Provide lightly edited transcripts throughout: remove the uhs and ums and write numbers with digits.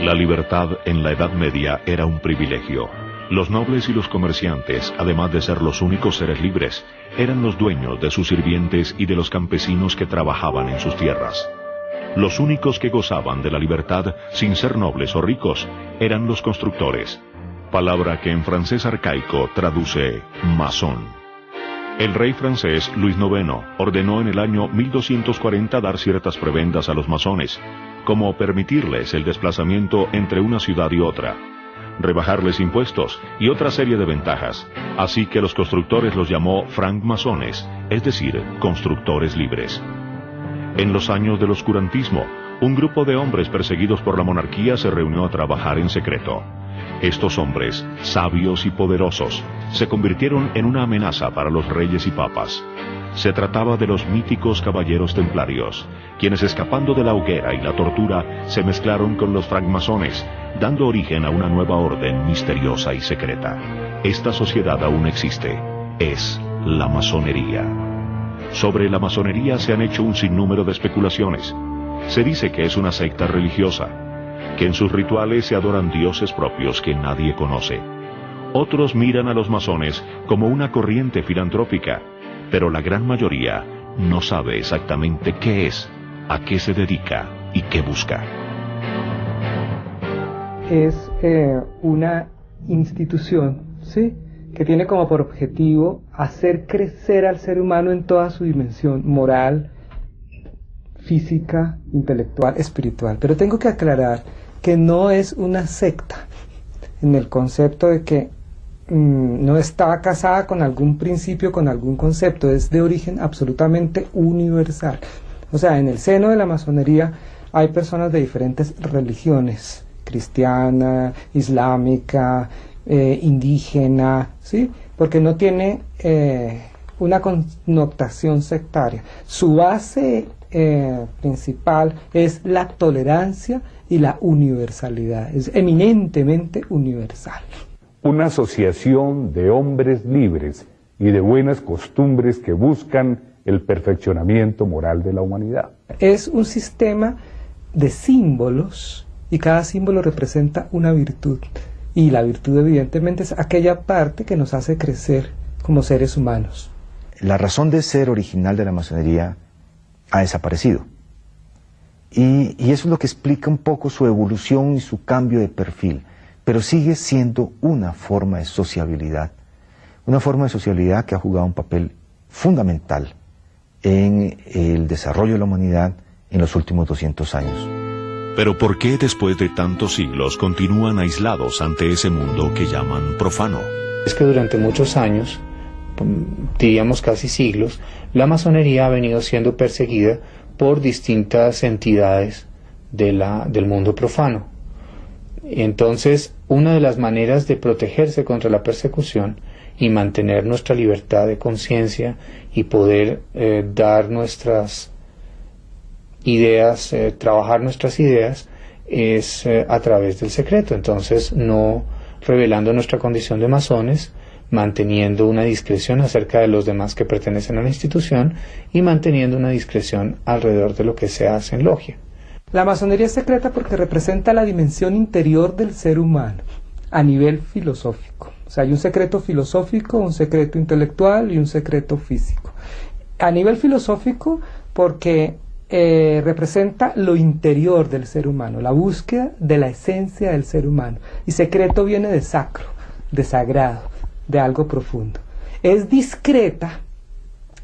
La libertad en la Edad Media era un privilegio. Los nobles y los comerciantes, además de ser los únicos seres libres, eran los dueños de sus sirvientes y de los campesinos que trabajaban en sus tierras. Los únicos que gozaban de la libertad, sin ser nobles o ricos, eran los constructores, palabra que en francés arcaico traduce masón. El rey francés Luis IX ordenó en el año 1240 dar ciertas prebendas a los masones, como permitirles el desplazamiento entre una ciudad y otra, rebajarles impuestos y otra serie de ventajas, así que los constructores los llamó francmasones, es decir, constructores libres. En los años del oscurantismo, un grupo de hombres perseguidos por la monarquía se reunió a trabajar en secreto. Estos hombres, sabios y poderosos, se convirtieron en una amenaza para los reyes y papas. Se trataba de los míticos caballeros templarios, quienes escapando de la hoguera y la tortura se mezclaron con los francmasones, dando origen a una nueva orden misteriosa y secreta. Esta sociedad aún existe, es la masonería. Sobre la masonería se han hecho un sinnúmero de especulaciones. Se dice que es una secta religiosa, que en sus rituales se adoran dioses propios que nadie conoce. Otros miran a los masones como una corriente filantrópica, pero la gran mayoría no sabe exactamente qué es, a qué se dedica y qué busca. Es una institución, ¿sí?, que tiene como por objetivo hacer crecer al ser humano en toda su dimensión moral, física, intelectual, espiritual. Pero tengo que aclarar que no es una secta, en el concepto de que no está casada con algún principio, con algún concepto, es de origen absolutamente universal. O sea, en el seno de la masonería hay personas de diferentes religiones, cristiana, islámica, indígena, ¿sí?, porque no tiene una connotación sectaria. Su base principal es la tolerancia y la universalidad, es eminentemente universal. Una asociación de hombres libres y de buenas costumbres que buscan el perfeccionamiento moral de la humanidad. Es un sistema de símbolos y cada símbolo representa una virtud. Y la virtud evidentemente es aquella parte que nos hace crecer como seres humanos. La razón de ser original de la masonería ha desaparecido. Y eso es lo que explica un poco su evolución y su cambio de perfil. Pero sigue siendo una forma de sociabilidad. Una forma de sociabilidad que ha jugado un papel fundamental en el desarrollo de la humanidad en los últimos 200 años. Pero ¿por qué después de tantos siglos continúan aislados ante ese mundo que llaman profano? Es que durante muchos años, diríamos casi siglos, la masonería ha venido siendo perseguida por distintas entidades del mundo profano. Entonces, una de las maneras de protegerse contra la persecución y mantener nuestra libertad de conciencia y poder dar nuestras ideas, trabajar nuestras ideas, es a través del secreto. Entonces, no revelando nuestra condición de masones, manteniendo una discreción acerca de los demás que pertenecen a la institución y manteniendo una discreción alrededor de lo que se hace en logia. La masonería es secreta porque representa la dimensión interior del ser humano a nivel filosófico. O sea, hay un secreto filosófico, un secreto intelectual y un secreto físico. A nivel filosófico porque representa lo interior del ser humano, la búsqueda de la esencia del ser humano. Y secreto viene de sacro, de sagrado, de algo profundo. Es discreta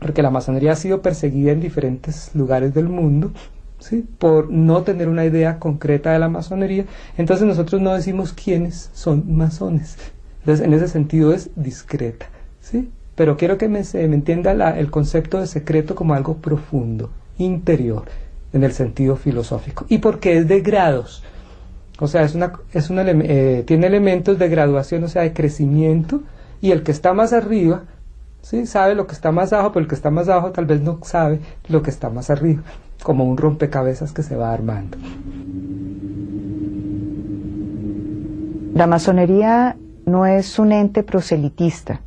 porque la masonería ha sido perseguida en diferentes lugares del mundo, ¿sí?, por no tener una idea concreta de la masonería. Entonces nosotros no decimos quiénes son masones. Entonces en ese sentido es discreta, ¿sí? Pero quiero que me entienda el concepto de secreto como algo profundo, interior, en el sentido filosófico. Y porque es de grados, o sea, tiene elementos de graduación, o sea, de crecimiento, y el que está más arriba, ¿sí?, sabe lo que está más abajo, pero el que está más abajo tal vez no sabe lo que está más arriba, como un rompecabezas que se va armando. La masonería no es un ente proselitista,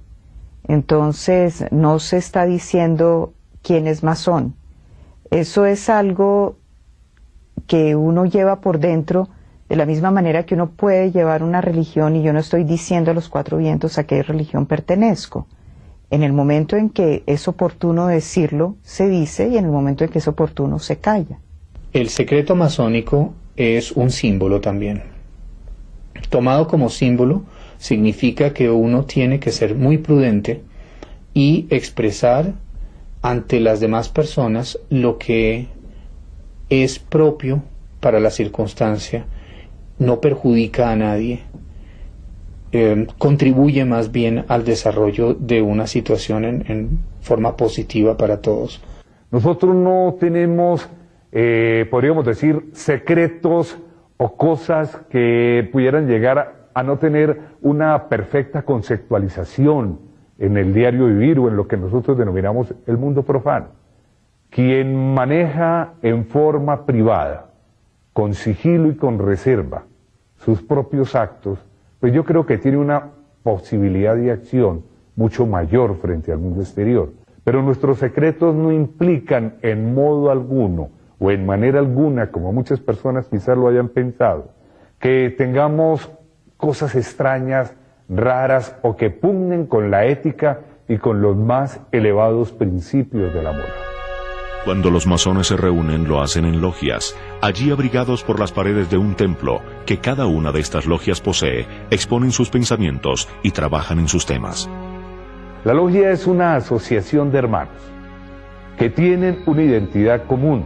entonces no se está diciendo quién es masón. Eso es algo que uno lleva por dentro De la misma manera que uno puede llevar una religión y yo no estoy diciendo a los cuatro vientos a qué religión pertenezco. En el momento en que es oportuno decirlo, se dice, y en el momento en que es oportuno, se calla. El secreto masónico es un símbolo también. Tomado como símbolo, significa que uno tiene que ser muy prudente y expresar ante las demás personas lo que es propio para la circunstancia, no perjudica a nadie, contribuye más bien al desarrollo de una situación en forma positiva para todos. Nosotros no tenemos, podríamos decir, secretos o cosas que pudieran llegar a no tener una perfecta conceptualización en el diario vivir o en lo que nosotros denominamos el mundo profano. Quien maneja en forma privada, con sigilo y con reserva, sus propios actos, pues yo creo que tiene una posibilidad de acción mucho mayor frente al mundo exterior. Pero nuestros secretos no implican en modo alguno o en manera alguna, como muchas personas quizás lo hayan pensado, que tengamos cosas extrañas, raras o que pugnen con la ética y con los más elevados principios de la moral. Cuando los masones se reúnen, lo hacen en logias. Allí, abrigados por las paredes de un templo que cada una de estas logias posee, exponen sus pensamientos y trabajan en sus temas. La logia es una asociación de hermanos que tienen una identidad común,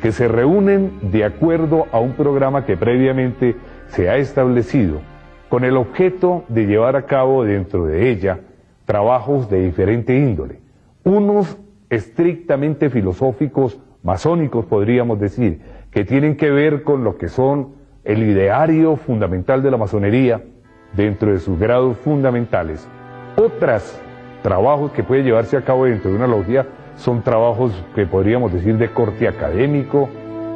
que se reúnen de acuerdo a un programa que previamente se ha establecido, con el objeto de llevar a cabo dentro de ella trabajos de diferente índole. Unos estrictamente filosóficos, masónicos podríamos decir, que tienen que ver con lo que son el ideario fundamental de la masonería dentro de sus grados fundamentales. Otros trabajos que puede llevarse a cabo dentro de una logia son trabajos que podríamos decir de corte académico,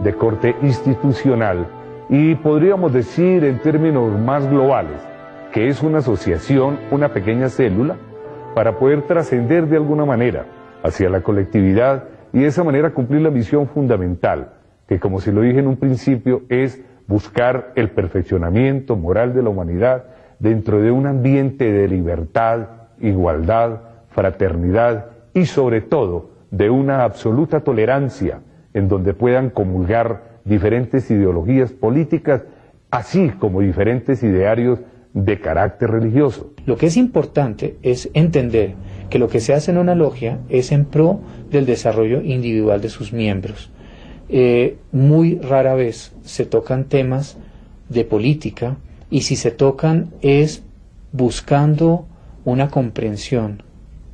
de corte institucional, y podríamos decir en términos más globales que es una asociación, una pequeña célula, para poder trascender de alguna manera hacia la colectividad y de esa manera cumplir la misión fundamental, que como se lo dije en un principio, es buscar el perfeccionamiento moral de la humanidad dentro de un ambiente de libertad, igualdad, fraternidad y sobre todo de una absoluta tolerancia en donde puedan comulgar diferentes ideologías políticas, así como diferentes idearios de carácter religioso. Lo que es importante es entender que lo que se hace en una logia es en pro del desarrollo individual de sus miembros. Muy rara vez se tocan temas de política y si se tocan es buscando una comprensión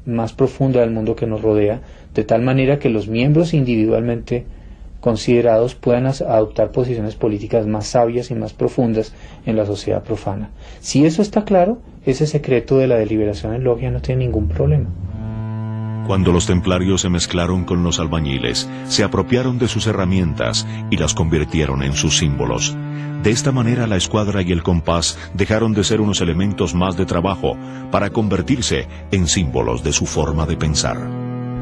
más profunda del mundo que nos rodea, de tal manera que los miembros individualmente considerados puedan adoptar posiciones políticas más sabias y más profundas en la sociedad profana. Si eso está claro, ese secreto de la deliberación en logia no tiene ningún problema. Cuando los templarios se mezclaron con los albañiles, se apropiaron de sus herramientas y las convirtieron en sus símbolos. De esta manera la escuadra y el compás dejaron de ser unos elementos más de trabajo para convertirse en símbolos de su forma de pensar.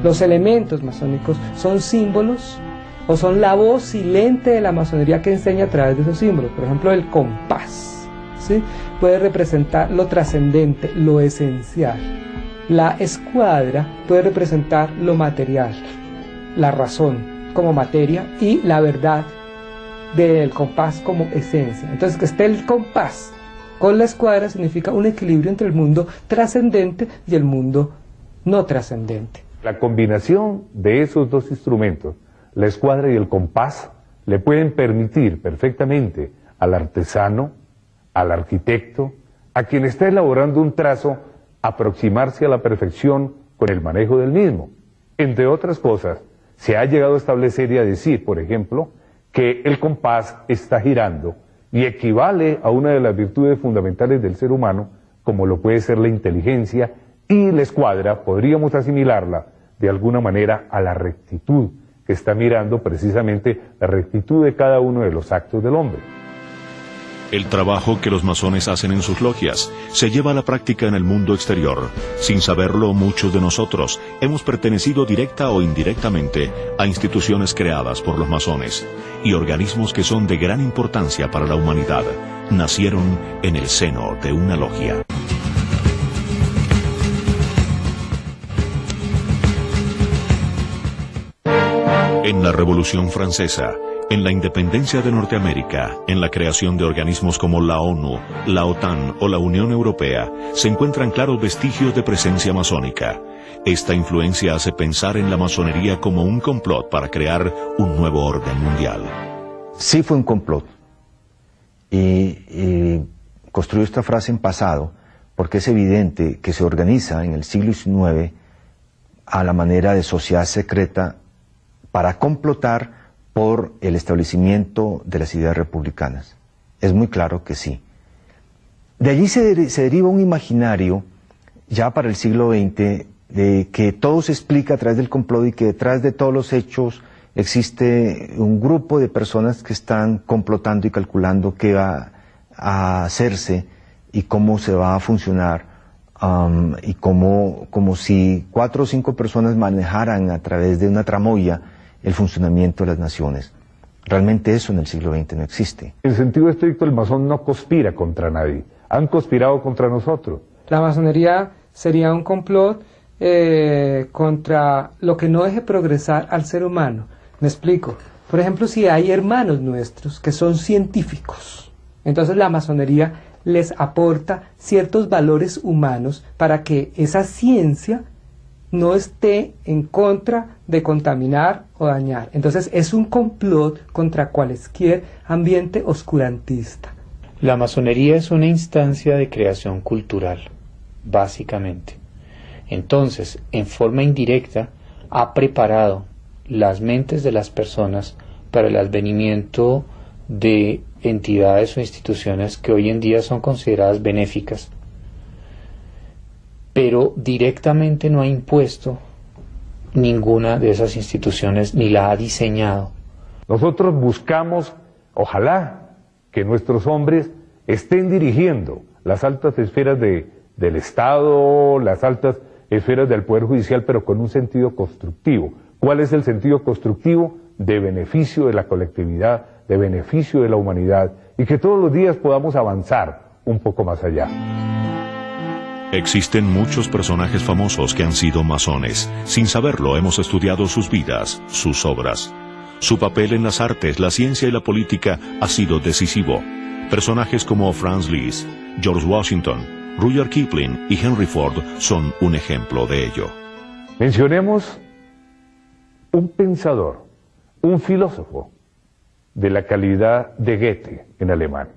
Los elementos masónicos son símbolos o son la voz silente de la masonería que enseña a través de esos símbolos. Por ejemplo, el compás, ¿sí?, puede representar lo trascendente, lo esencial. La escuadra puede representar lo material, la razón como materia y la verdad del compás como esencia. Entonces, que esté el compás con la escuadra significa un equilibrio entre el mundo trascendente y el mundo no trascendente. La combinación de esos dos instrumentos, la escuadra y el compás, le pueden permitir perfectamente al artesano, al arquitecto, a quien está elaborando un trazo, aproximarse a la perfección con el manejo del mismo. Entre otras cosas, se ha llegado a establecer y a decir, por ejemplo, que el compás está girando y equivale a una de las virtudes fundamentales del ser humano, como lo puede ser la inteligencia, y la escuadra podríamos asimilarla de alguna manera a la rectitud, que está mirando precisamente la rectitud de cada uno de los actos del hombre. El trabajo que los masones hacen en sus logias se lleva a la práctica en el mundo exterior. Sin saberlo, muchos de nosotros hemos pertenecido directa o indirectamente a instituciones creadas por los masones y organismos que son de gran importancia para la humanidad. Nacieron en el seno de una logia. En la Revolución Francesa, en la independencia de Norteamérica, en la creación de organismos como la ONU, la OTAN o la Unión Europea, se encuentran claros vestigios de presencia masónica. Esta influencia hace pensar en la masonería como un complot para crear un nuevo orden mundial. Sí fue un complot. Y construyo esta frase en pasado porque es evidente que se organiza en el siglo XIX a la manera de sociedad secreta para complotar por el establecimiento de las ideas republicanas. Es muy claro que sí. De allí se deriva un imaginario, ya para el siglo XX, de que todo se explica a través del complot y que detrás de todos los hechos existe un grupo de personas que están complotando y calculando qué va a hacerse y cómo se va a funcionar, y como si 4 o 5 personas manejaran a través de una tramoya el funcionamiento de las naciones. Realmente eso en el siglo XX no existe. En sentido estricto, el masón no conspira contra nadie. Han conspirado contra nosotros. La masonería sería un complot contra lo que no deje progresar al ser humano. Me explico. Por ejemplo, si hay hermanos nuestros que son científicos, entonces la masonería les aporta ciertos valores humanos para que esa ciencia no esté en contra de contaminar o dañar. Entonces es un complot contra cualquier ambiente oscurantista. La masonería es una instancia de creación cultural, básicamente. Entonces, en forma indirecta, ha preparado las mentes de las personas para el advenimiento de entidades o instituciones que hoy en día son consideradas benéficas, pero directamente no ha impuesto ninguna de esas instituciones ni la ha diseñado. Nosotros buscamos, ojalá, que nuestros hombres estén dirigiendo las altas esferas del Estado, las altas esferas del Poder Judicial, pero con un sentido constructivo. ¿Cuál es el sentido constructivo? De beneficio de la colectividad, de beneficio de la humanidad, y que todos los días podamos avanzar un poco más allá. Existen muchos personajes famosos que han sido masones. Sin saberlo, hemos estudiado sus vidas, sus obras. Su papel en las artes, la ciencia y la política ha sido decisivo. Personajes como Franz Liszt, George Washington, Rudyard Kipling y Henry Ford son un ejemplo de ello. Mencionemos un pensador, un filósofo de la calidad de Goethe en Alemania.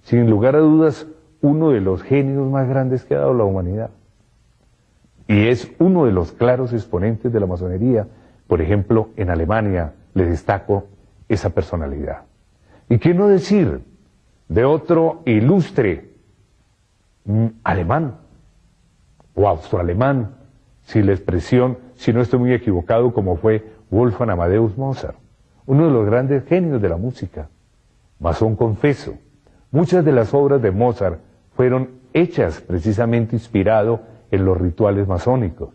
Sin lugar a dudas, uno de los genios más grandes que ha dado la humanidad. Y es uno de los claros exponentes de la masonería. Por ejemplo, en Alemania le destaco esa personalidad. ¿Y qué no decir de otro ilustre alemán o austroalemán, si la expresión, si no estoy muy equivocado, como fue Wolfgang Amadeus Mozart, uno de los grandes genios de la música, masón confeso? Muchas de las obras de Mozart fueron hechas precisamente inspirado en los rituales masónicos,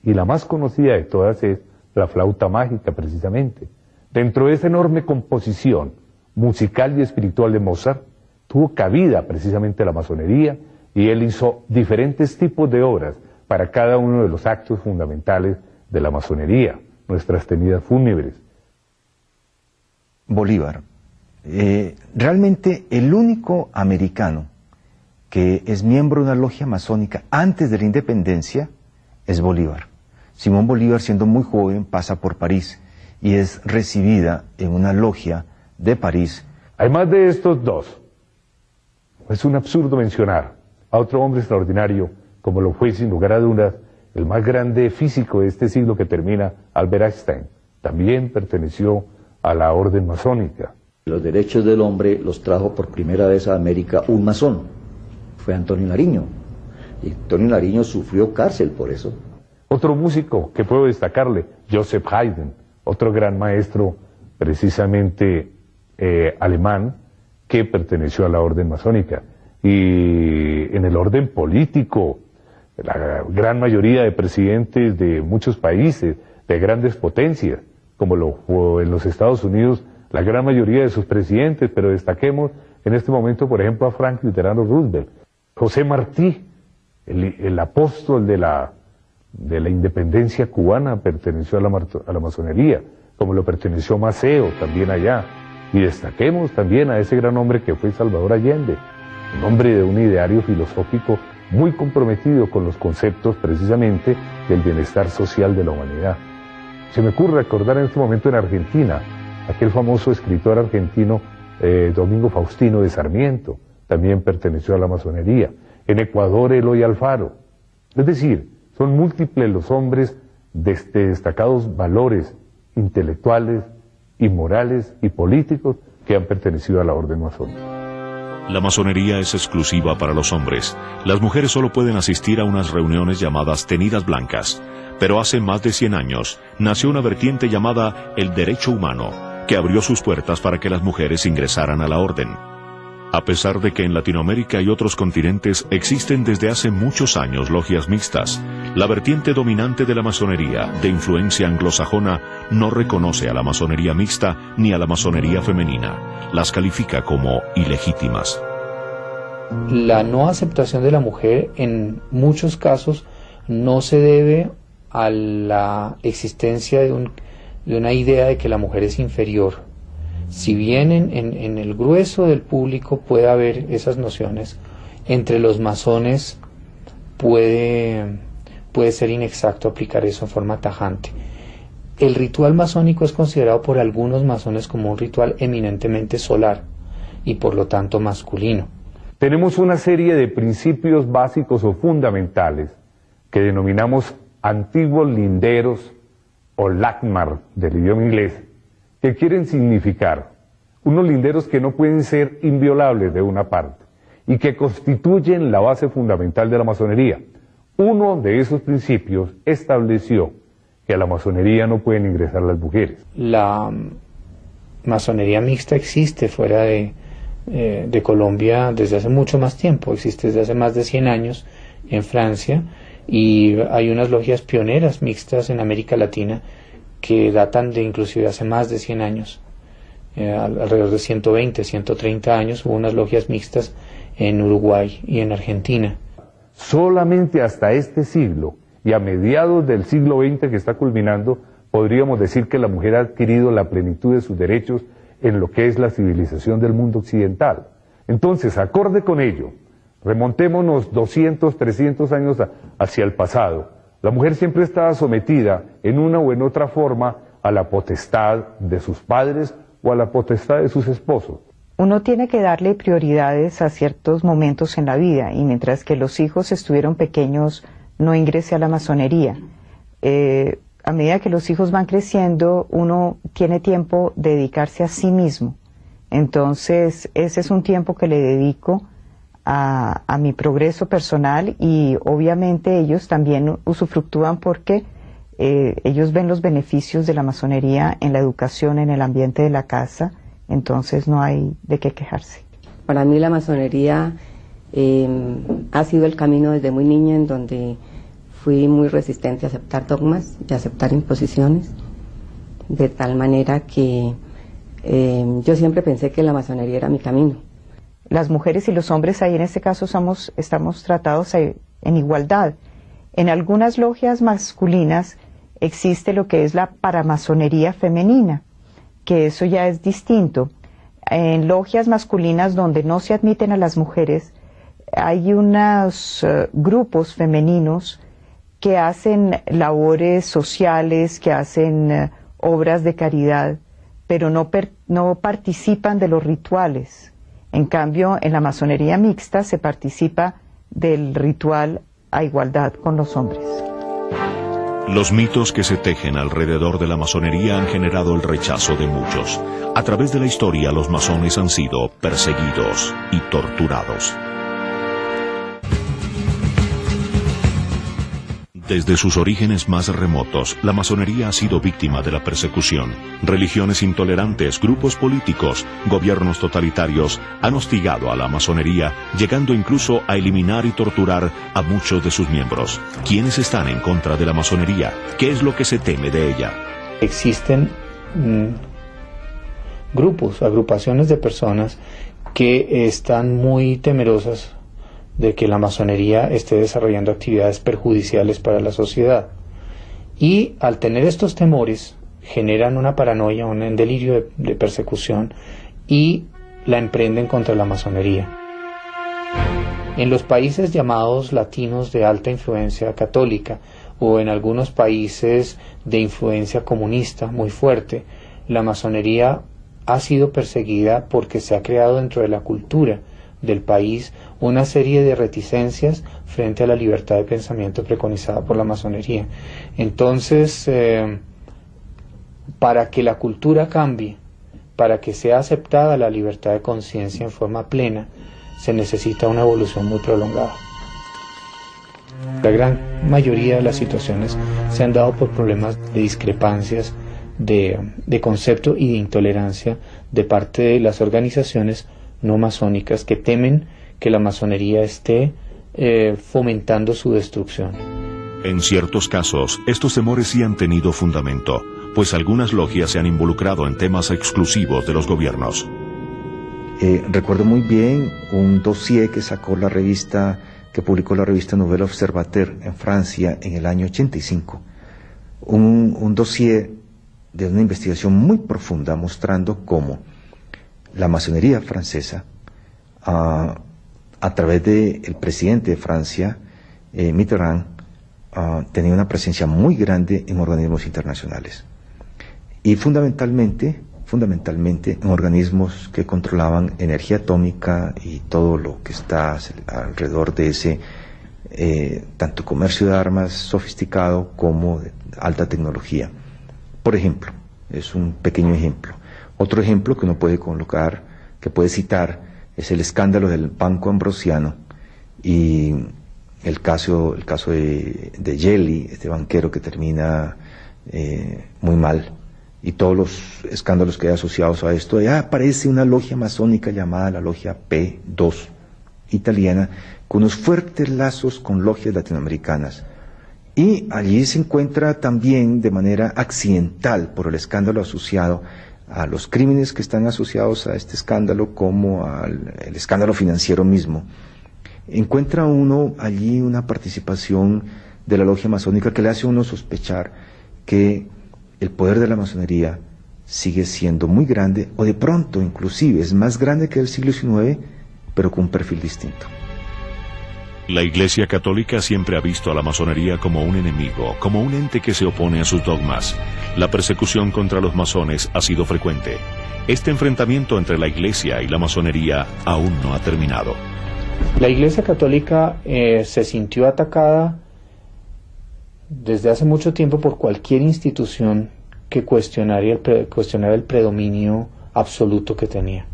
y la más conocida de todas es la flauta mágica, precisamente. Dentro de esa enorme composición musical y espiritual de Mozart, tuvo cabida precisamente la masonería, y él hizo diferentes tipos de obras para cada uno de los actos fundamentales de la masonería, nuestras tenidas fúnebres. Bolívar, realmente el único americano que es miembro de una logia masónica antes de la independencia es Bolívar. Simón Bolívar, siendo muy joven, pasa por París y es recibida en una logia de París. Además de estos dos, es un absurdo mencionar a otro hombre extraordinario, como lo fue sin lugar a dudas el más grande físico de este siglo que termina, Albert Einstein. También perteneció a la orden masónica. Los derechos del hombre los trajo por primera vez a América un masón, fue Antonio Nariño, y Antonio Nariño sufrió cárcel por eso. Otro músico que puedo destacarle, Joseph Haydn, otro gran maestro precisamente alemán, que perteneció a la orden masónica. Y en el orden político, la gran mayoría de presidentes de muchos países, de grandes potencias, como lo fue en los Estados Unidos, la gran mayoría de sus presidentes, pero destaquemos en este momento, por ejemplo, a Franklin Delano Roosevelt, José Martí, el apóstol de la independencia cubana, perteneció a la masonería, como lo perteneció Maceo también allá. Y destaquemos también a ese gran hombre que fue Salvador Allende, un hombre de un ideario filosófico muy comprometido con los conceptos precisamente del bienestar social de la humanidad. Se me ocurre recordar en este momento en Argentina, aquel famoso escritor argentino Domingo Faustino de Sarmiento, también perteneció a la masonería. En Ecuador, Eloy Alfaro. Es decir, son múltiples los hombres de destacados valores intelectuales y morales y políticos que han pertenecido a la orden masónica. La masonería es exclusiva para los hombres. Las mujeres solo pueden asistir a unas reuniones llamadas tenidas blancas. Pero hace más de 100 años nació una vertiente llamada el derecho humano, que abrió sus puertas para que las mujeres ingresaran a la orden. A pesar de que en Latinoamérica y otros continentes existen desde hace muchos años logias mixtas, la vertiente dominante de la masonería, de influencia anglosajona, no reconoce a la masonería mixta ni a la masonería femenina. Las califica como ilegítimas. La no aceptación de la mujer en muchos casos no se debe a la existencia de una idea de que la mujer es inferior. Si bien en el grueso del público puede haber esas nociones, entre los masones puede ser inexacto aplicar eso en forma tajante. El ritual masónico es considerado por algunos masones como un ritual eminentemente solar y por lo tanto masculino. Tenemos una serie de principios básicos o fundamentales que denominamos antiguos linderos o lagmar del idioma inglés, que quieren significar unos linderos que no pueden ser inviolables de una parte y que constituyen la base fundamental de la masonería. Uno de esos principios estableció que a la masonería no pueden ingresar las mujeres. La masonería mixta existe fuera de Colombia desde hace mucho más tiempo, existe desde hace más de 100 años en Francia, y hay unas logias pioneras mixtas en América Latina que datan de inclusive hace más de 100 años, alrededor de 120, 130 años hubo unas logias mixtas en Uruguay y en Argentina. Solamente hasta este siglo y a mediados del siglo XX que está culminando, podríamos decir que la mujer ha adquirido la plenitud de sus derechos en lo que es la civilización del mundo occidental. Entonces, acorde con ello, remontémonos 200, 300 años hacia el pasado. La mujer siempre estaba sometida en una o en otra forma a la potestad de sus padres o a la potestad de sus esposos. Uno tiene que darle prioridades a ciertos momentos en la vida, y mientras que los hijos estuvieron pequeños no ingrese a la masonería. A medida que los hijos van creciendo, uno tiene tiempo de dedicarse a sí mismo. Entonces, ese es un tiempo que le dedico a mi progreso personal, y obviamente ellos también usufructúan porque ellos ven los beneficios de la masonería en la educación, en el ambiente de la casa, entonces no hay de qué quejarse. Para mí la masonería ha sido el camino desde muy niña, en donde fui muy resistente a aceptar dogmas y a aceptar imposiciones, de tal manera que yo siempre pensé que la masonería era mi camino. Las mujeres y los hombres ahí en este caso estamos tratados en igualdad. En algunas logias masculinas existe lo que es la paramasonería femenina, que eso ya es distinto. En logias masculinas donde no se admiten a las mujeres, hay unos grupos femeninos que hacen labores sociales, que hacen obras de caridad, pero no participan de los rituales. En cambio, en la masonería mixta se participa del ritual a igualdad con los hombres. Los mitos que se tejen alrededor de la masonería han generado el rechazo de muchos. A través de la historia, los masones han sido perseguidos y torturados. Desde sus orígenes más remotos, la masonería ha sido víctima de la persecución. Religiones intolerantes, grupos políticos, gobiernos totalitarios han hostigado a la masonería, llegando incluso a eliminar y torturar a muchos de sus miembros. ¿Quiénes están en contra de la masonería? ¿Qué es lo que se teme de ella? Existen agrupaciones de personas que están muy temerosas de que la masonería esté desarrollando actividades perjudiciales para la sociedad. Y al tener estos temores, generan una paranoia, un delirio de persecución y la emprenden contra la masonería. En los países llamados latinos de alta influencia católica o en algunos países de influencia comunista muy fuerte, la masonería ha sido perseguida porque se ha creado dentro de la cultura del país una serie de reticencias frente a la libertad de pensamiento preconizada por la masonería. Entonces, para que la cultura cambie, para que sea aceptada la libertad de conciencia en forma plena, se necesita una evolución muy prolongada. La gran mayoría de las situaciones se han dado por problemas de discrepancias de concepto y de intolerancia de parte de las organizaciones no masónicas que temen que la masonería esté fomentando su destrucción. En ciertos casos, estos temores sí han tenido fundamento, pues algunas logias se han involucrado en temas exclusivos de los gobiernos. Recuerdo muy bien un dossier que publicó la revista Nouvel Observateur en Francia en el año 85. Un dossier de una investigación muy profunda mostrando cómo la masonería francesa, a través del presidente de Francia, Mitterrand, tenía una presencia muy grande en organismos internacionales. Y fundamentalmente en organismos que controlaban energía atómica y todo lo que está alrededor de ese, tanto comercio de armas sofisticado como de alta tecnología. Por ejemplo, es un pequeño ejemplo. Otro ejemplo que uno puede colocar, que puede citar, es el escándalo del Banco Ambrosiano y el caso de Gelli, este banquero que termina muy mal, y todos los escándalos que hay asociados a esto. Aparece una logia masónica llamada la Logia P2 italiana, con unos fuertes lazos con logias latinoamericanas. Y allí se encuentra también de manera accidental, por el escándalo asociado a los crímenes que están asociados a este escándalo, como al escándalo financiero mismo, encuentra uno allí una participación de la logia masónica que le hace a uno sospechar que el poder de la masonería sigue siendo muy grande, o de pronto inclusive es más grande que el siglo XIX, pero con un perfil distinto. La Iglesia Católica siempre ha visto a la masonería como un enemigo, como un ente que se opone a sus dogmas. La persecución contra los masones ha sido frecuente. Este enfrentamiento entre la Iglesia y la masonería aún no ha terminado. La Iglesia Católica se sintió atacada desde hace mucho tiempo por cualquier institución que cuestionara el predominio absoluto que tenía.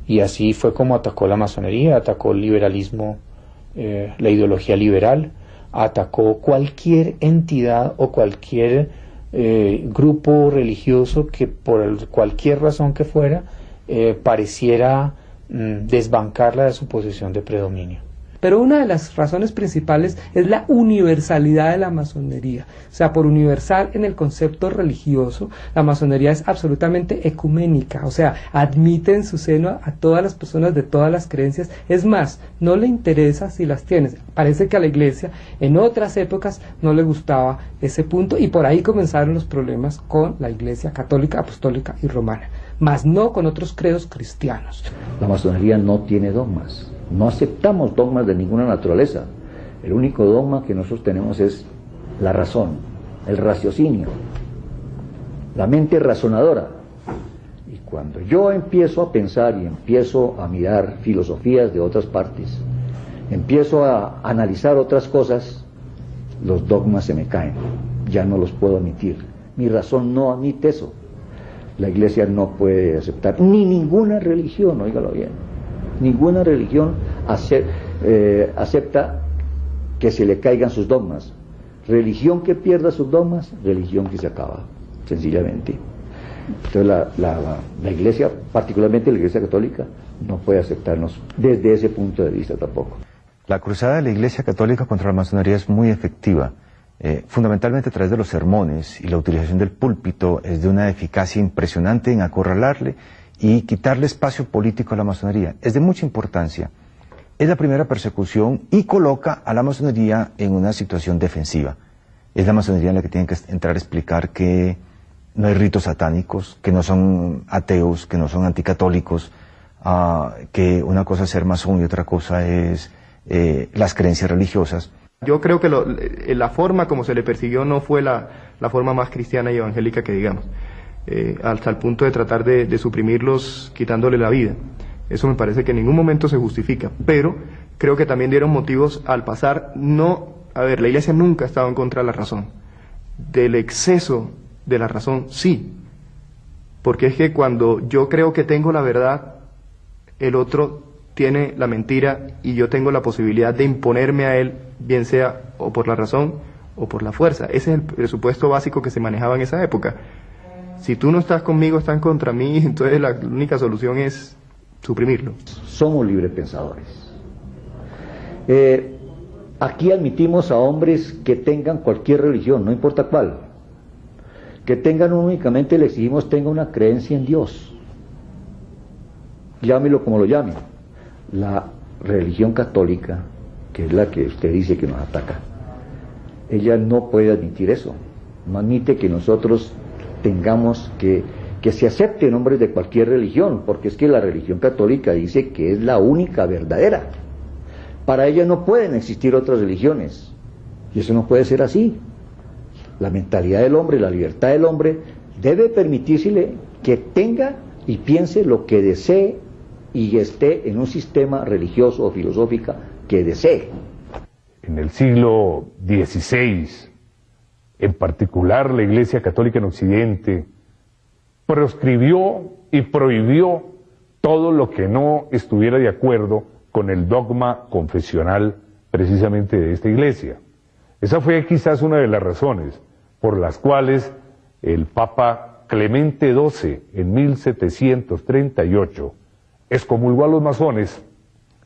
Y así fue como atacó la masonería, atacó el liberalismo, la ideología liberal, atacó cualquier entidad o cualquier grupo religioso que por cualquier razón que fuera pareciera desbancarla de su posición de predominio. Pero una de las razones principales es la universalidad de la masonería. O sea, por universal en el concepto religioso, la masonería es absolutamente ecuménica. O sea, admite en su seno a todas las personas de todas las creencias. Es más, no le interesa si las tienes. Parece que a la Iglesia en otras épocas no le gustaba ese punto, y por ahí comenzaron los problemas con la Iglesia católica, apostólica y romana, mas no con otros credos cristianos. La masonería no tiene dogmas. No aceptamos dogmas de ninguna naturaleza. El único dogma que nosotros tenemos es la razón, el raciocinio, la mente razonadora. Y cuando yo empiezo a pensar y empiezo a mirar filosofías de otras partes, empiezo a analizar otras cosas, los dogmas se me caen, ya no los puedo admitir. Mi razón no admite eso. La Iglesia no puede aceptar, ni ninguna religión, óigalo bien. Ninguna religión acepta que se le caigan sus dogmas. Religión que pierda sus dogmas, religión que se acaba, sencillamente. Entonces la Iglesia, particularmente la Iglesia Católica, no puede aceptarnos desde ese punto de vista tampoco. La cruzada de la Iglesia Católica contra la masonería es muy efectiva. Fundamentalmente a través de los sermones y la utilización del púlpito es de una eficacia impresionante en acorralarle y quitarle espacio político a la masonería. Es de mucha importancia. Es la primera persecución y coloca a la masonería en una situación defensiva. Es la masonería en la que tienen que entrar a explicar que no hay ritos satánicos, que no son ateos, que no son anticatólicos, que una cosa es ser masón y otra cosa es las creencias religiosas. Yo creo que la forma como se le persiguió no fue la forma más cristiana y evangélica que digamos, hasta el punto de tratar de suprimirlos quitándole la vida. Eso me parece que en ningún momento se justifica, pero creo que también dieron motivos al pasar. La Iglesia nunca ha estado en contra de la razón. Del exceso de la razón, sí. Porque es que cuando yo creo que tengo la verdad, el otro tiene la mentira y yo tengo la posibilidad de imponerme a él, bien sea o por la razón o por la fuerza. Ese es el presupuesto básico que se manejaba en esa época. Si tú no estás conmigo, están contra mí, entonces la única solución es suprimirlo. Somos librepensadores. Aquí admitimos a hombres que tengan cualquier religión, no importa cuál. Que tengan únicamente, le exigimos, tenga una creencia en Dios. Llámelo como lo llame. La religión católica, que es la que usted dice que nos ataca, ella no puede admitir eso. No admite que nosotros tengamos que se acepten hombres de cualquier religión, porque es que la religión católica dice que es la única verdadera. Para ella no pueden existir otras religiones, y eso no puede ser así. La mentalidad del hombre, la libertad del hombre, debe permitírsele que tenga y piense lo que desee y esté en un sistema religioso o filosófico que desee. En el siglo XVI, en particular la Iglesia Católica en Occidente, proscribió y prohibió todo lo que no estuviera de acuerdo con el dogma confesional precisamente de esta iglesia. Esa fue quizás una de las razones por las cuales el Papa Clemente XII en 1738 excomulgó a los masones,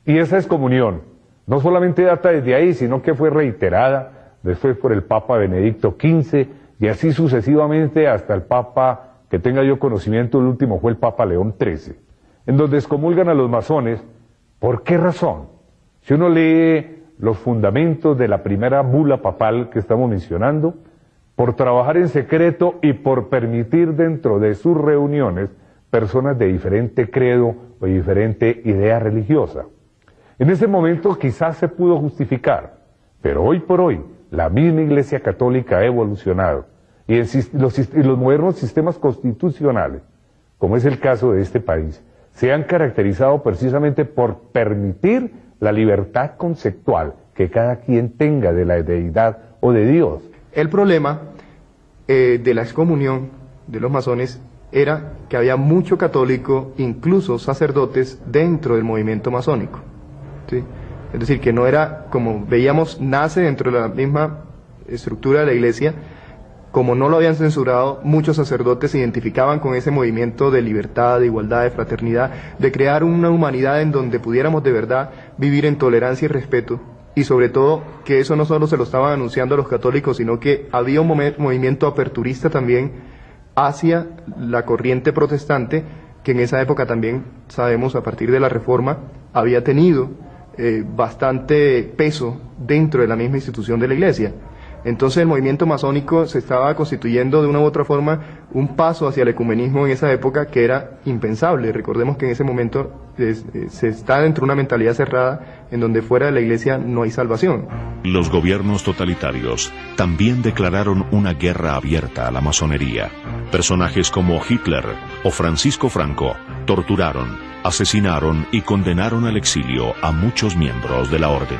y esa excomunión no solamente data desde ahí, sino que fue reiterada después por el Papa Benedicto XV y así sucesivamente hasta el Papa, que tenga yo conocimiento, el último fue el Papa León XIII, en donde excomulgan a los masones. ¿Por qué razón? Si uno lee los fundamentos de la primera bula papal que estamos mencionando, por trabajar en secreto y por permitir dentro de sus reuniones personas de diferente credo o diferente idea religiosa. En ese momento quizás se pudo justificar, pero hoy por hoy la misma Iglesia Católica ha evolucionado y los modernos sistemas constitucionales, como es el caso de este país, se han caracterizado precisamente por permitir la libertad conceptual que cada quien tenga de la deidad o de Dios. El problema de la excomunión de los masones era que había mucho católico, incluso sacerdotes, dentro del movimiento masónico, ¿sí? Es decir, que no era, como veíamos, nace dentro de la misma estructura de la iglesia. Como no lo habían censurado, muchos sacerdotes se identificaban con ese movimiento de libertad, de igualdad, de fraternidad, de crear una humanidad en donde pudiéramos de verdad vivir en tolerancia y respeto, y sobre todo que eso no solo se lo estaban anunciando a los católicos, sino que había un movimiento aperturista también hacia la corriente protestante, que en esa época también, sabemos, a partir de la Reforma, había tenido bastante peso dentro de la misma institución de la Iglesia. Entonces el movimiento masónico se estaba constituyendo de una u otra forma un paso hacia el ecumenismo en esa época que era impensable. Recordemos que en ese momento se está dentro de una mentalidad cerrada en donde fuera de la iglesia no hay salvación. Los gobiernos totalitarios también declararon una guerra abierta a la masonería. Personajes como Hitler o Francisco Franco torturaron, asesinaron y condenaron al exilio a muchos miembros de la orden.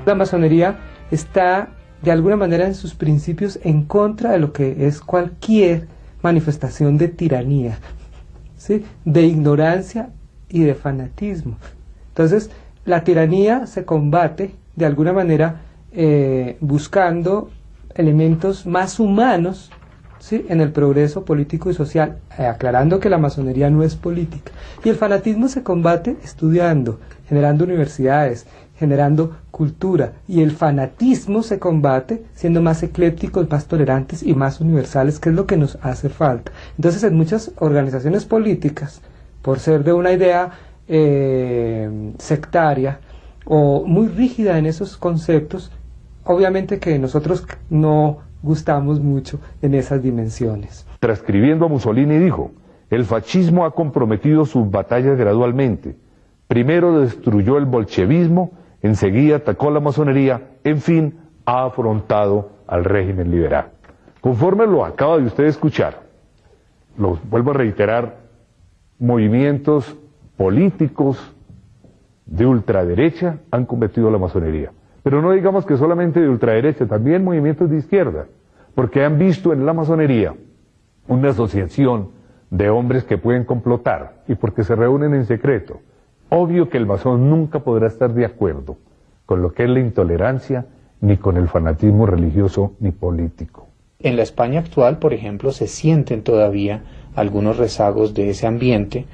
La masonería está de alguna manera en sus principios en contra de lo que es cualquier manifestación de tiranía, ¿sí? De ignorancia y de fanatismo. Entonces, la tiranía se combate de alguna manera buscando elementos más humanos, ¿sí?, en el progreso político y social, aclarando que la masonería no es política. Y el fanatismo se combate estudiando, generando universidades, generando cultura, y el fanatismo se combate siendo más eclépticos, más tolerantes y más universales, que es lo que nos hace falta. Entonces, en muchas organizaciones políticas, por ser de una idea sectaria o muy rígida en esos conceptos, obviamente que nosotros no gustamos mucho en esas dimensiones. Transcribiendo a Mussolini dijo: el fascismo ha comprometido sus batallas gradualmente. Primero destruyó el bolchevismo, enseguida atacó la masonería, en fin, ha afrontado al régimen liberal. Conforme lo acaba de usted escuchar, lo vuelvo a reiterar, movimientos políticos de ultraderecha han convertido a la masonería. Pero no digamos que solamente de ultraderecha, también movimientos de izquierda, porque han visto en la masonería una asociación de hombres que pueden complotar y porque se reúnen en secreto. Obvio que el masón nunca podrá estar de acuerdo con lo que es la intolerancia, ni con el fanatismo religioso ni político. En la España actual, por ejemplo, se sienten todavía algunos rezagos de ese ambiente.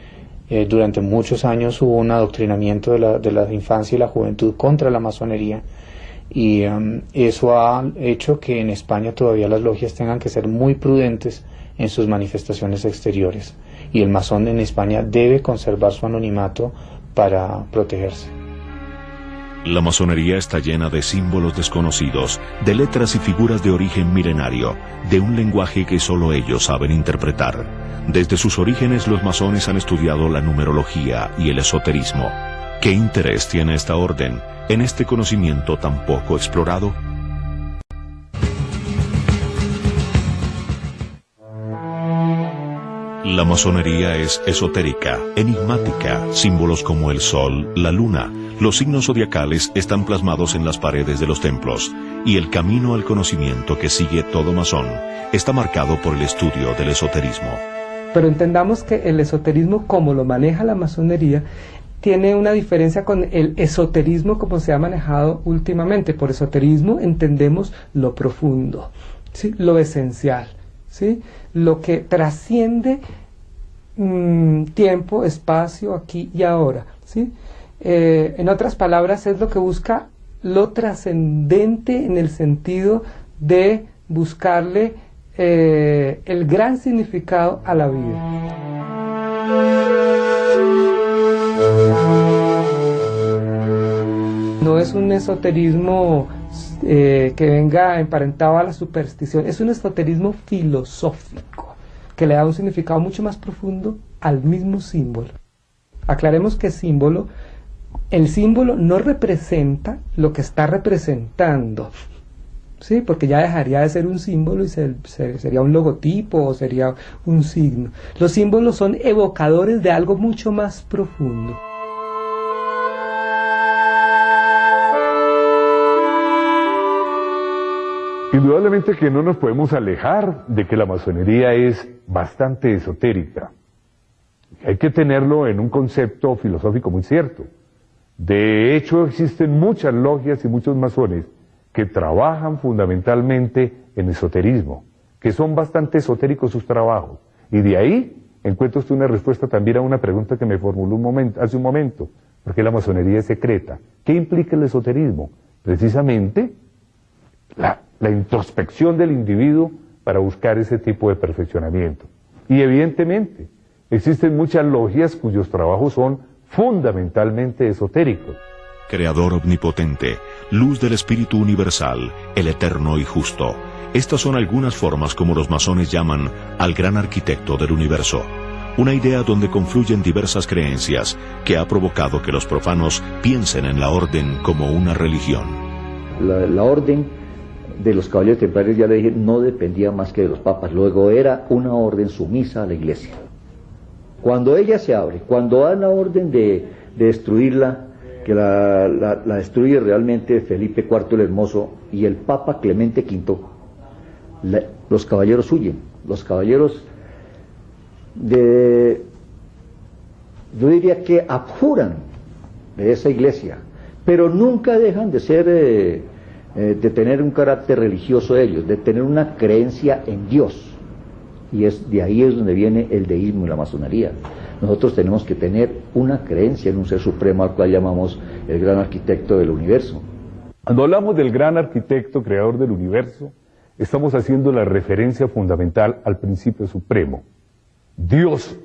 Durante muchos años hubo un adoctrinamiento de la infancia y la juventud contra la masonería, y eso ha hecho que en España todavía las logias tengan que ser muy prudentes en sus manifestaciones exteriores, y el masón en España debe conservar su anonimato para protegerse. La masonería está llena de símbolos desconocidos, de letras y figuras de origen milenario, de un lenguaje que solo ellos saben interpretar. Desde sus orígenes los masones han estudiado la numerología y el esoterismo. ¿Qué interés tiene esta orden en este conocimiento tan poco explorado? La masonería es esotérica, enigmática. Símbolos como el sol, la luna, los signos zodiacales están plasmados en las paredes de los templos, y el camino al conocimiento que sigue todo masón está marcado por el estudio del esoterismo. Pero entendamos que el esoterismo, como lo maneja la masonería, tiene una diferencia con el esoterismo como se ha manejado últimamente. Por esoterismo entendemos lo profundo, ¿sí?, lo esencial, ¿sí?, lo que trasciende tiempo, espacio, aquí y ahora, ¿sí? En otras palabras, es lo que busca lo trascendente en el sentido de buscarle el gran significado a la vida. No es un esoterismo que venga emparentado a la superstición, es un esoterismo filosófico que le da un significado mucho más profundo al mismo símbolo. Aclaremos que el símbolo no representa lo que está representando, ¿sí?, porque ya dejaría de ser un símbolo y sería un logotipo o sería un signo. Los símbolos son evocadores de algo mucho más profundo. Indudablemente que no nos podemos alejar de que la masonería es bastante esotérica. Hay que tenerlo en un concepto filosófico muy cierto. De hecho, existen muchas logias y muchos masones que trabajan fundamentalmente en esoterismo, que son bastante esotéricos sus trabajos. Y de ahí encuentra usted una respuesta también a una pregunta que me formuló hace un momento. ¿Por qué la masonería es secreta? ¿Qué implica el esoterismo? Precisamente la introspección del individuo para buscar ese tipo de perfeccionamiento. Y evidentemente existen muchas logias cuyos trabajos son fundamentalmente esotéricos. Creador omnipotente, luz del espíritu universal, el eterno y justo. Estas son algunas formas como los masones llaman al gran arquitecto del universo. Una idea donde confluyen diversas creencias que ha provocado que los profanos piensen en la orden como una religión. La orden de los caballeros templarios, ya le dije, no dependía más que de los papas. Luego era una orden sumisa a la iglesia. Cuando ella se abre, cuando dan la orden de destruirla, que la destruye realmente Felipe IV el Hermoso y el Papa Clemente V, los caballeros huyen. Los caballeros yo diría que abjuran de esa iglesia, pero nunca dejan de ser de tener un carácter religioso de ellos, de tener una creencia en Dios. Y de ahí es donde viene el deísmo y la masonería. Nosotros tenemos que tener una creencia en un ser supremo al cual llamamos el gran arquitecto del universo. Cuando hablamos del gran arquitecto creador del universo, estamos haciendo la referencia fundamental al principio supremo. Dios,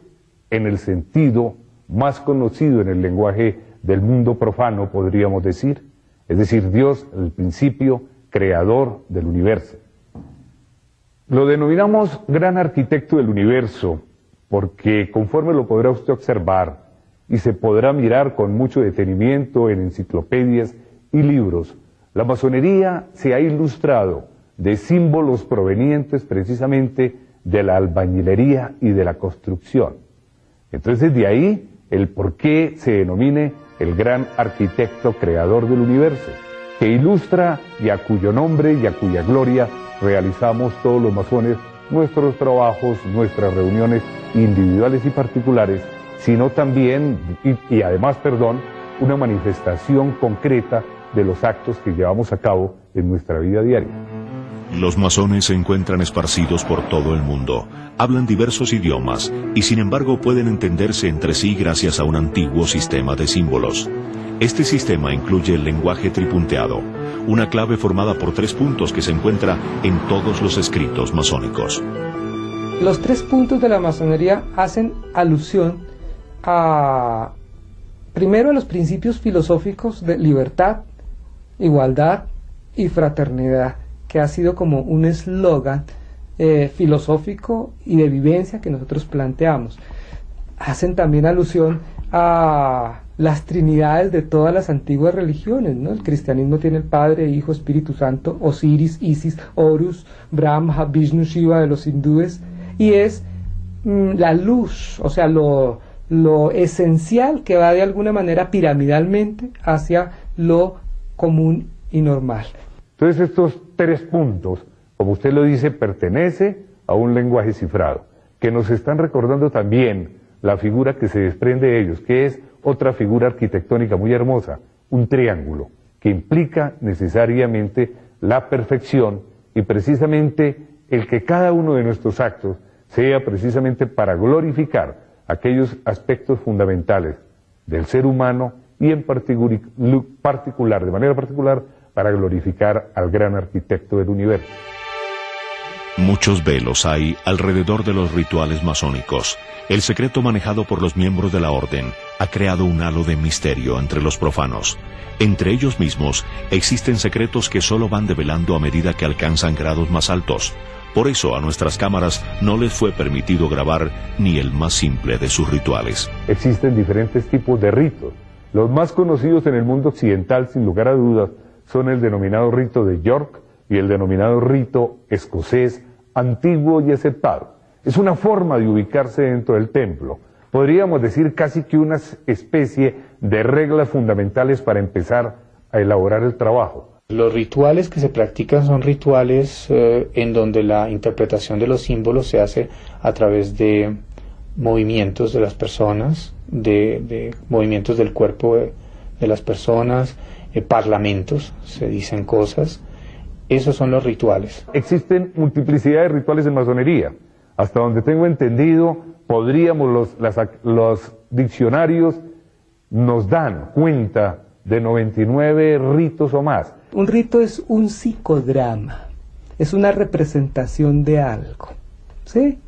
en el sentido más conocido en el lenguaje del mundo profano, podríamos decir, es decir, Dios, el principio creador del universo. Lo denominamos gran arquitecto del universo porque, conforme lo podrá usted observar y se podrá mirar con mucho detenimiento en enciclopedias y libros, la masonería se ha ilustrado de símbolos provenientes precisamente de la albañilería y de la construcción. Entonces, de ahí el por qué se denomine el gran arquitecto creador del universo, que ilustra y a cuyo nombre y a cuya gloria realizamos todos los masones nuestros trabajos, nuestras reuniones individuales y particulares, sino también, y además, una manifestación concreta de los actos que llevamos a cabo en nuestra vida diaria. Los masones se encuentran esparcidos por todo el mundo, hablan diversos idiomas y sin embargo pueden entenderse entre sí gracias a un antiguo sistema de símbolos. Este sistema incluye el lenguaje tripunteado, una clave formada por 3 puntos que se encuentra en todos los escritos masónicos. Los 3 puntos de la masonería hacen alusión primero a los principios filosóficos de libertad, igualdad y fraternidad, que ha sido como un eslogan filosófico y de vivencia que nosotros planteamos. Hacen también alusión a las trinidades de todas las antiguas religiones, ¿no? El cristianismo tiene el Padre, Hijo, Espíritu Santo, Osiris, Isis, Horus, Brahma, Vishnu, Shiva de los hindúes, y es la luz, o sea, lo esencial que va de alguna manera piramidalmente hacia lo común y normal. Entonces estos 3 puntos, como usted lo dice, pertenece a un lenguaje cifrado, que nos están recordando también la figura que se desprende de ellos, que es otra figura arquitectónica muy hermosa, un triángulo, que implica necesariamente la perfección y precisamente el que cada uno de nuestros actos sea precisamente para glorificar aquellos aspectos fundamentales del ser humano y en particular, de manera particular, para glorificar al gran arquitecto del universo. Muchos velos hay alrededor de los rituales masónicos. El secreto manejado por los miembros de la orden ha creado un halo de misterio entre los profanos. Entre ellos mismos existen secretos que solo van develando a medida que alcanzan grados más altos. Por eso a nuestras cámaras no les fue permitido grabar ni el más simple de sus rituales. Existen diferentes tipos de ritos. Los más conocidos en el mundo occidental, sin lugar a dudas, son el denominado rito de York y el denominado rito escocés, antiguo y aceptado. Es una forma de ubicarse dentro del templo. Podríamos decir casi que una especie de reglas fundamentales para empezar a elaborar el trabajo. Los rituales que se practican son rituales en donde la interpretación de los símbolos se hace a través de movimientos de las personas, de movimientos del cuerpo de las personas, parlamentos, se dicen cosas. Esos son los rituales. Existen multiplicidad de rituales en masonería. Hasta donde tengo entendido, los diccionarios nos dan cuenta de 99 ritos o más. Un rito es un psicodrama, es una representación de algo, ¿sí?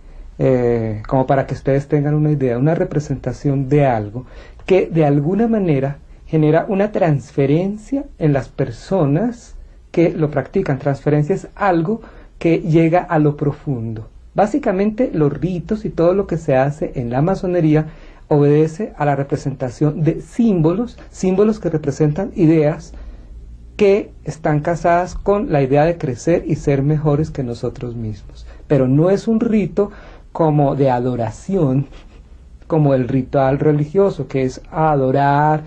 Como para que ustedes tengan una idea, una representación de algo que de alguna manera genera una transferencia en las personas que lo practican. Transferencia es algo que llega a lo profundo. Básicamente los ritos y todo lo que se hace en la masonería obedece a la representación de símbolos que representan ideas que están casadas con la idea de crecer y ser mejores que nosotros mismos. Pero no es un rito como de adoración, como el ritual religioso, que es adorar,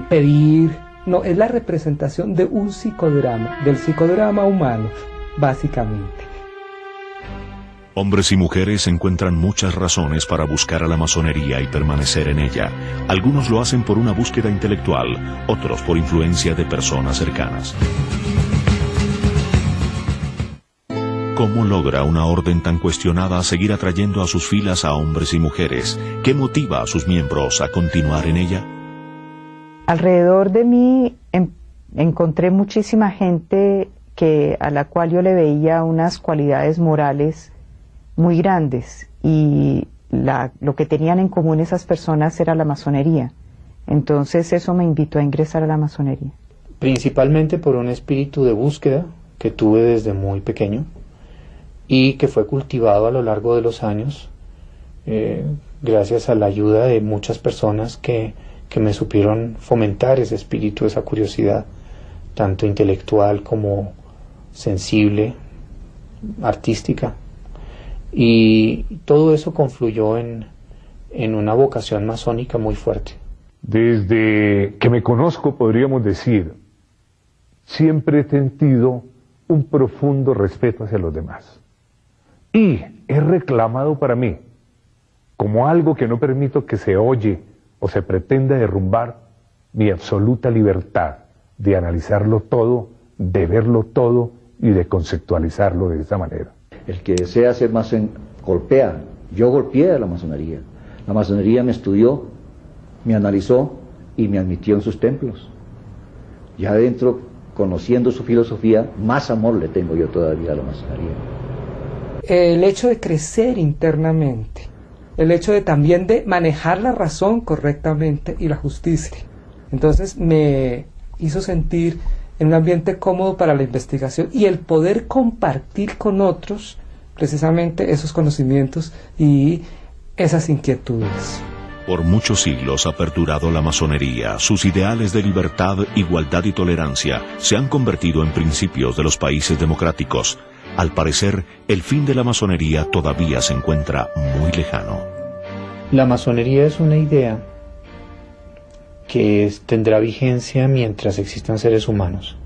pedir. No, es la representación de un psicodrama, del psicodrama humano, básicamente. Hombres y mujeres encuentran muchas razones para buscar a la masonería y permanecer en ella. Algunos lo hacen por una búsqueda intelectual, otros por influencia de personas cercanas. ¿Cómo logra una orden tan cuestionada seguir atrayendo a sus filas a hombres y mujeres? ¿Qué motiva a sus miembros a continuar en ella? Alrededor de mí encontré muchísima gente a la cual yo le veía unas cualidades morales muy grandes, y lo que tenían en común esas personas era la masonería. Entonces eso me invitó a ingresar a la masonería. Principalmente por un espíritu de búsqueda que tuve desde muy pequeño y que fue cultivado a lo largo de los años, gracias a la ayuda de muchas personas que me supieron fomentar ese espíritu, esa curiosidad, tanto intelectual como sensible, artística. Y todo eso confluyó en una vocación masónica muy fuerte. Desde que me conozco, podríamos decir, siempre he sentido un profundo respeto hacia los demás. Y he reclamado para mí, como algo que no permito que se oye o se pretenda derrumbar, mi absoluta libertad de analizarlo todo, de verlo todo y de conceptualizarlo de esa manera. El que desea ser masón golpea. Yo golpeé a la masonería. La masonería me estudió, me analizó y me admitió en sus templos. Ya adentro, conociendo su filosofía, más amor le tengo yo todavía a la masonería. El hecho de crecer internamente, el hecho de también de manejar la razón correctamente y la justicia. Entonces me hizo sentir en un ambiente cómodo para la investigación y el poder compartir con otros precisamente esos conocimientos y esas inquietudes. Por muchos siglos ha perdurado la masonería. Sus ideales de libertad, igualdad y tolerancia se han convertido en principios de los países democráticos. Al parecer, el fin de la masonería todavía se encuentra muy lejano. La masonería es una idea que tendrá vigencia mientras existan seres humanos.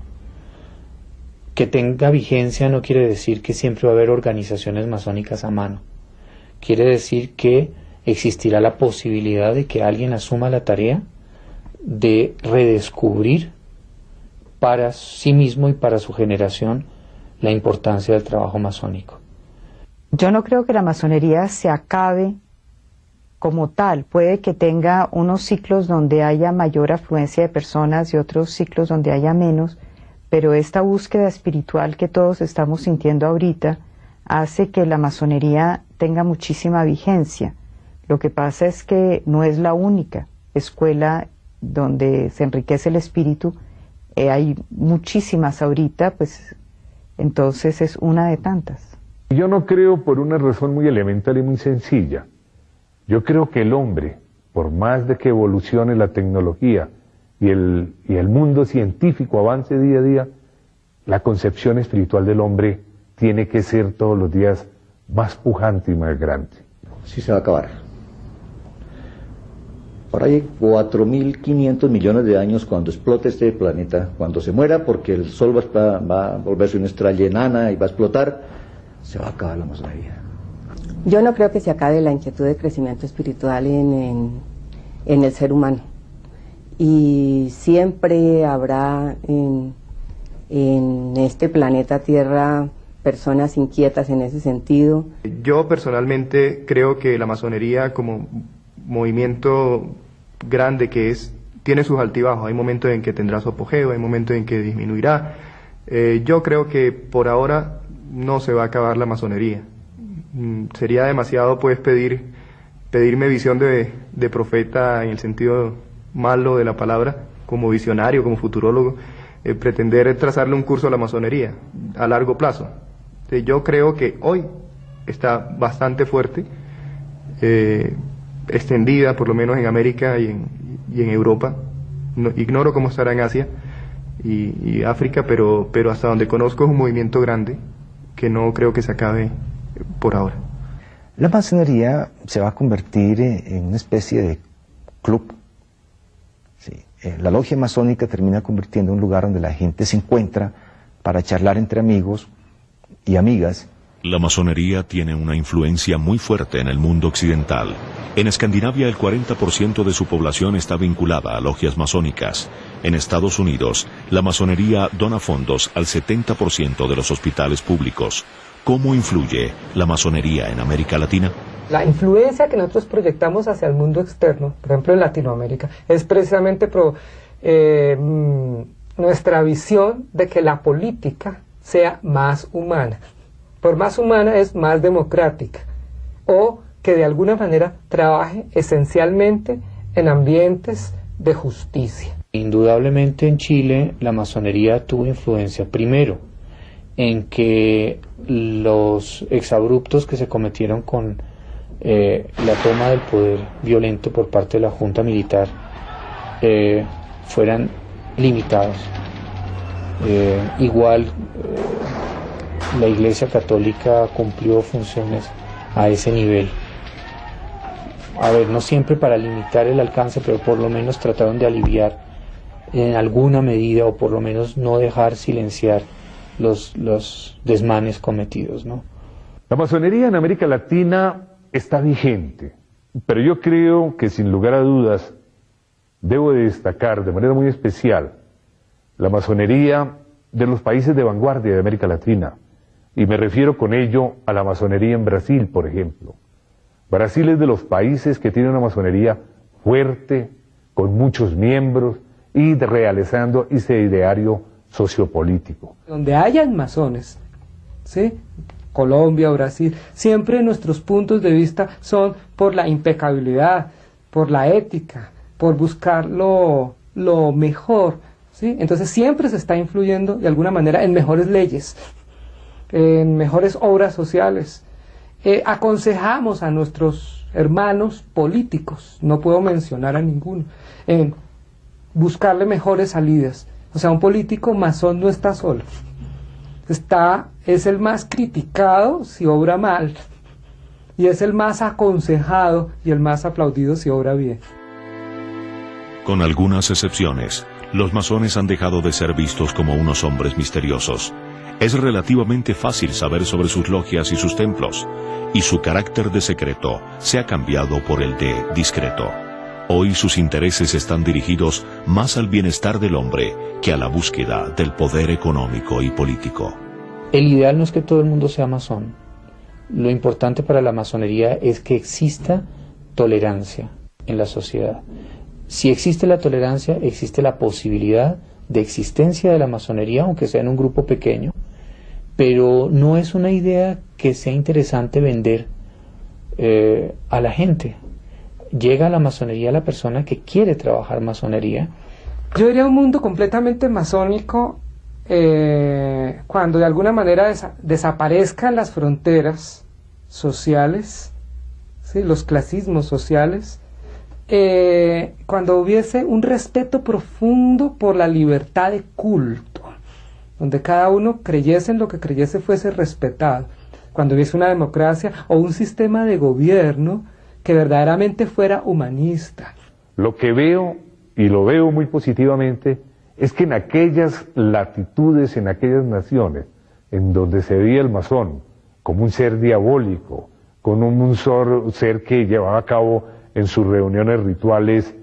Que tenga vigencia no quiere decir que siempre va a haber organizaciones masónicas a mano. Quiere decir que existirá la posibilidad de que alguien asuma la tarea de redescubrir para sí mismo y para su generación la importancia del trabajo masónico. Yo no creo que la masonería se acabe como tal. Puede que tenga unos ciclos donde haya mayor afluencia de personas y otros ciclos donde haya menos, pero esta búsqueda espiritual que todos estamos sintiendo ahorita hace que la masonería tenga muchísima vigencia. Lo que pasa es que no es la única escuela donde se enriquece el espíritu. Hay muchísimas ahorita, pues entonces es una de tantas. Yo no creo por una razón muy elemental y muy sencilla. Yo creo que el hombre, por más de que evolucione la tecnología y el mundo científico avance día a día, la concepción espiritual del hombre tiene que ser todos los días más pujante y más grande. Sí se va a acabar. Por ahí 4.500 millones de años, cuando explote este planeta, cuando se muera, porque el Sol va a volverse una estrella enana y va a explotar, se va a acabar la masonería. Yo no creo que se acabe la inquietud de crecimiento espiritual en el ser humano. Y siempre habrá en este planeta Tierra personas inquietas en ese sentido. Yo personalmente creo que la masonería, como movimiento grande que es, tiene sus altibajos. Hay momentos en que tendrá su apogeo, hay momentos en que disminuirá. Yo creo que por ahora no se va a acabar la masonería. Sería demasiado pues pedirme visión de profeta en el sentido malo de la palabra, como visionario, como futurólogo, pretender trazarle un curso a la masonería a largo plazo. Yo creo que hoy está bastante fuerte, extendida por lo menos en América y en Europa. No, ignoro cómo estará en Asia y África, pero hasta donde conozco es un movimiento grande que no creo que se acabe por ahora. La masonería se va a convertir en una especie de club. Sí. La logia masónica termina convirtiendo en un lugar donde la gente se encuentra para charlar entre amigos y amigas La masonería tiene una influencia muy fuerte en el mundo occidental. En Escandinavia el 40% de su población está vinculada a logias masónicas. En Estados Unidos, la masonería dona fondos al 70% de los hospitales públicos. ¿Cómo influye la masonería en América Latina? La influencia que nosotros proyectamos hacia el mundo externo, por ejemplo en Latinoamérica, es precisamente nuestra visión de que la política sea más humana. Por más humana es más democrática, o que de alguna manera trabaje esencialmente en ambientes de justicia. Indudablemente en Chile la masonería tuvo influencia primero en que los exabruptos que se cometieron con la toma del poder violento por parte de la Junta Militar fueran limitados. La Iglesia Católica cumplió funciones a ese nivel. A ver, no siempre para limitar el alcance, pero por lo menos trataron de aliviar en alguna medida, o por lo menos no dejar silenciar los desmanes cometidos, ¿no? La masonería en América Latina está vigente, pero yo creo que sin lugar a dudas debo de destacar de manera muy especial la masonería de los países de vanguardia de América Latina, y me refiero con ello a la masonería en Brasil, por ejemplo. Brasil es de los países que tiene una masonería fuerte, con muchos miembros, y realizando ese ideario sociopolítico. Donde hayan masones, ¿sí? Colombia, Brasil, siempre nuestros puntos de vista son por la impecabilidad, por la ética, por buscar lo mejor, ¿sí? Entonces siempre se está influyendo de alguna manera en mejores leyes, en mejores obras sociales. Aconsejamos a nuestros hermanos políticos, no puedo mencionar a ninguno, en buscarle mejores salidas. O sea, un político masón no está solo. Es el más criticado si obra mal, y es el más aconsejado y el más aplaudido si obra bien. Con algunas excepciones, los masones han dejado de ser vistos como unos hombres misteriosos. Es relativamente fácil saber sobre sus logias y sus templos, y su carácter de secreto se ha cambiado por el de discreto. Hoy sus intereses están dirigidos más al bienestar del hombre que a la búsqueda del poder económico y político. El ideal no es que todo el mundo sea masón. Lo importante para la masonería es que exista tolerancia en la sociedad. Si existe la tolerancia, existe la posibilidad de existencia de la masonería, aunque sea en un grupo pequeño, pero no es una idea que sea interesante vender a la gente. Llega a la masonería la persona que quiere trabajar masonería. Yo diría un mundo completamente masónico cuando de alguna manera desaparezcan las fronteras sociales, ¿sí? Los clasismos sociales, cuando hubiese un respeto profundo por la libertad de culto, donde cada uno creyese en lo que creyese fuese respetado, cuando hubiese una democracia o un sistema de gobierno que verdaderamente fuera humanista. Lo que veo, y lo veo muy positivamente, es que en aquellas latitudes, en aquellas naciones, en donde se veía el masón como un ser diabólico, como un ser que llevaba a cabo en sus reuniones rituales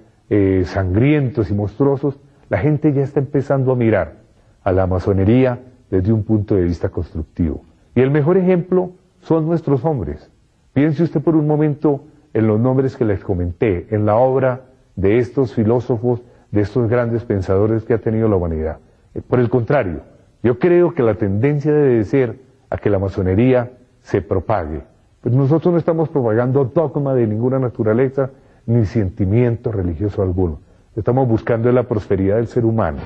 sangrientos y monstruosos, la gente ya está empezando a mirar a la masonería desde un punto de vista constructivo. Y el mejor ejemplo son nuestros hombres. Piense usted por un momento en los nombres que les comenté, en la obra de estos filósofos, de estos grandes pensadores que ha tenido la humanidad. Por el contrario, yo creo que la tendencia debe ser a que la masonería se propague. Pues nosotros no estamos propagando dogma de ninguna naturaleza, ni sentimiento religioso alguno. Estamos buscando la prosperidad del ser humano.